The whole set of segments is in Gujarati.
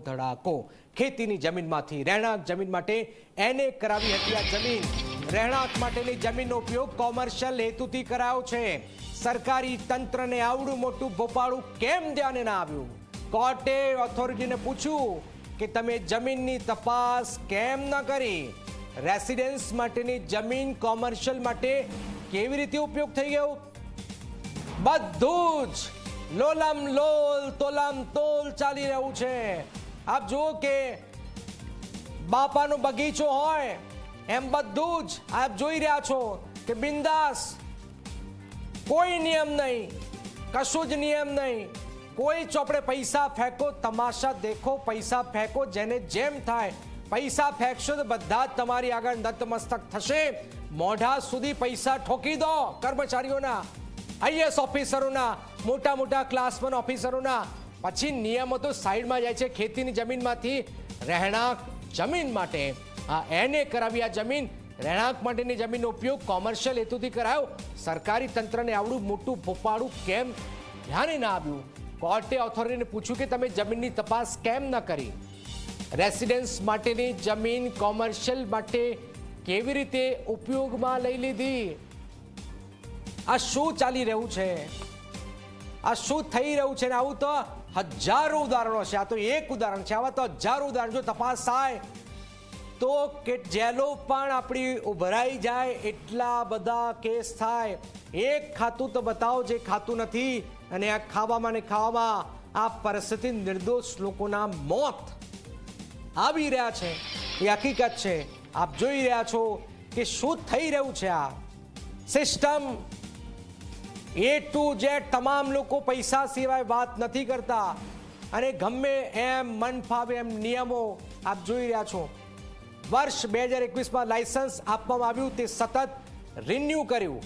ધડાકો। ખેતીની જમીનમાંથી રહેણાંક જમીન માટે એને કરાવી હતી આ જમીન। રહેણાંક માટેની જમીનનો ઉપયોગ કોમર્શિયલ હેતુથી કરાયો છે। સરકારી તંત્રને આવડું મોટું ભોપાળું કેમ ધ્યાને ના આવ્યું? કોર્ટે ઓથોરિટીને પૂછ્યું કે તમે જમીનની તપાસ કેમ ન કરી? રેસિડેન્સ માટેની જમીન કોમર્શિયલ માટે કેવી રીતે ઉપયોગ થઈ ગયો? બધું જ લોલમ લોલ તોલમ તોલ ચાલી રહ્યું છે। આપ જુઓ કે બાપાનો બગીચો હોય એમ બધું જ આપ જોઈ રહ્યા છો કે બિંદાસ, કોઈ નિયમ નહીં, કશું જ નિયમ નહીં। કોઈ ચોપડે પૈસા ફેંકો, તમાશા દેખો, પૈસા ફેંકો, જેને જેમ થાય પૈસા ફેંકશો તો બધા જ તમારી આગળ નતમસ્તક થશે। મોઢા સુધી પૈસા ઠોકી દો કર્મચારીઓના, આઈએએસ ઓફિસરોના, મોટા મોટા ક્લાસ 1 ઓફિસરોના, પછી નિયમો તો સાઈડમાં જાય છે। ખેતીની જમીનમાંથી રહેણાંક જમીન માટે આ એને કરાવી આ જમીન, રહેણાંક માટેની જમીનનો ઉપયોગ કોમર્શિયલ હેતુથી કરાયો। સરકારી તંત્રને આવડું મોટું ભોપાળું કેમ ધ્યાને ના આવ્યું? કોર્ટે ઓથોરિટીને પૂછ્યું કે તમે જમીનની તપાસ કેમ ન કરી? રેસિડેન્સ માટેની જમીન કોમર્શિયલ માટે કેવી રીતે ઉપયોગમાં લઈ લીધી? આ શું ચાલી રહ્યું છે? આ શું થઈ રહ્યું છે? આવું તો હજારો ઉદાહરણો છે। આ તો એક ઉદાહરણ છે, આવા તો હજારો ઉદાહરણ। જો તપાસ થાય તો કે જેલો પણ આપણી ઉભરાઈ જાય એટલા બધા કેસ થાય। એક ખાતું તો બતાવો જે ખાતું નથી, અને આ ખાવામાં ને ખાવામાં આ પરિસ્થિતિ નિર્દોષ લોકોના મોત આવી રહ્યા છે, એ હકીકત છે। આપ જોઈ રહ્યા છો કે શું થઈ રહ્યું છે। આ સિસ્ટમ A to Z તમામ લોકો પૈસા સિવાય વાત નથી કરતા, અને ગમે એમ મન ફાવે એમ નિયમો આપ જોઈ રહ્યા છો। વર્ષ 2021માં લાયસન્સ આપવામાં આવ્યું, તે સતત રિન્યુ કર્યું।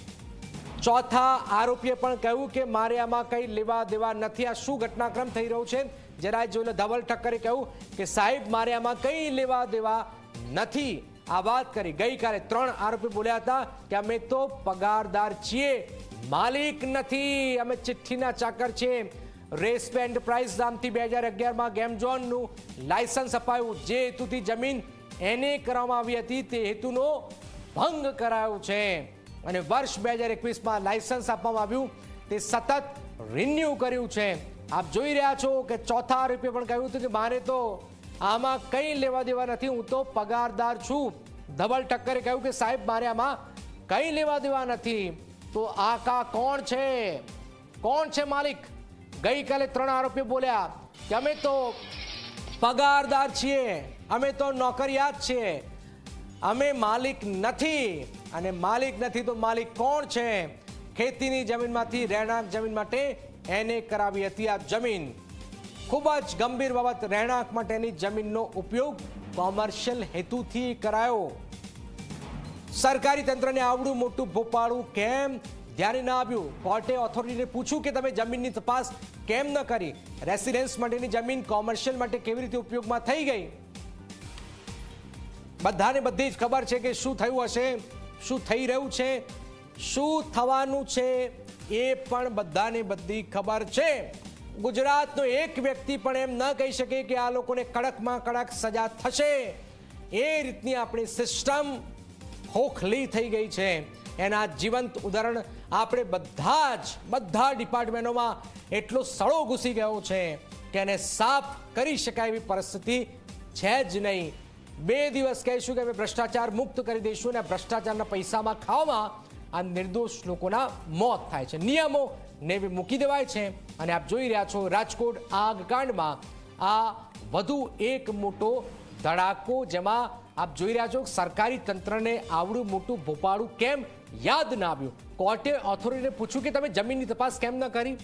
ચોથા આરોપીએ પણ કહ્યું કે મારે આમાં કંઈ લેવા દેવા નથી। આ શું ઘટનાક્રમ થઈ રહ્યો છે જરા જોઈને ધવલ ઠક્કરે કહ્યું કે સાહેબ મારે આમાં કંઈ લેવા દેવા નથી। આ વાત કરી ગઈકાલે 3 આરોપી બોલ્યા હતા કે અમે તો પગારદાર છીએ, માલિક નથી, અમે ચિઠ્ઠીના ચાકર છીએ। રેસ્પે એન્ટરપ્રાઇઝ નામથી 2011માં ગેમ ઝોનનું લાયસન્સ અપાયું, જે હેતુથી જમીન એને કરવામાં આવી હતી તે હેતુનો ભંગ કરાયો છે, અને વર્ષ 2021માં લાયસન્સ આપવામાં આવ્યું, તે સતત રિન્યુ કર્યું છે। આપ જોઈ રહ્યા છો કે ચોથા આરોપીએ પણ કહ્યું હતું કે મારે તો આમાં કંઈ લેવા દેવા નથી, હું તો પગારદાર છું। ધવલ ઠક્કરે કહ્યું કે સાહેબ મારે આમાં કંઈ લેવા દેવા નથી। તો આ કોણ છે? કોણ છે માલિક? ગઈકાલે 3 આરોપીઓ બોલ્યા કે અમે તો પગારદાર છીએ, અમે તો નોકરિયાત છીએ, અમે માલિક નથી। અને માલિક નથી તો માલિક કોણ છે? ખેતીની જમીનમાંથી રહેણાંક જમીન માટે એને કરાવી હતી આ જમીન। ખૂબ જ ગંભીર બાબત। રહેણાંક માટેની જમીનનો ઉપયોગ કોમર્શિયલ હેતુથી કરાયો। સરકારી તંત્રને આવડું મોટું ભોપાળું કેમ ધ્યાને ના આવ્યું? કોર્ટે ઓથોરિટીને પૂછ્યું કે તમે જમીનની તપાસ કેમ ન કરી? રેસિડેન્સ માટેની જમીન કોમર્શિયલ માટે કેવી રીતે ઉપયોગમાં થઈ ગઈ? બધાને બધી જ ખબર છે કે શું થયું હશે, શું થઈ રહ્યું છે, શું થવાનું છે, એ પણ બધાને બધી ખબર છે। ગુજરાતનો એક વ્યક્તિ પણ એમ ન કહી શકે કે આ લોકોને કડકમાં કડક સજા થશે, એ રીતની આપણી સિસ્ટમ ખોખલી થઈ ગઈ છે। એના જીવંત ઉદાહરણ આપણે બધા ડિપાર્ટમેન્ટોમાં એટલો સડો ઘૂસી ગયો છે કે એને સાફ કરી શકાય એવી પરિસ્થિતિ છે જ નહીં। 2 દિવસ કહીશું કે અમે ભ્રષ્ટાચાર મુક્ત કરી દઈશું, અને ભ્રષ્ટાચારના પૈસામાં ખાવામાં આ નિર્દોષ લોકોના મોત થાય છે। નિયમો ને મૂકી દેવાય છે, અને આપ જોઈ રહ્યા છો રાજકોટ આગકાંડમાં આ વધુ એક મોટો ધડાકો, જેમાં આપ જોઈ રહ્યા છો સરકારી તંત્રને આવડું મોટું ભોપાળું કેમ યાદ ના આવ્યું? કોર્ટે ઓથોરિટીને પૂછ્યું કે તમે જમીનની તપાસ કેમ ન કરી?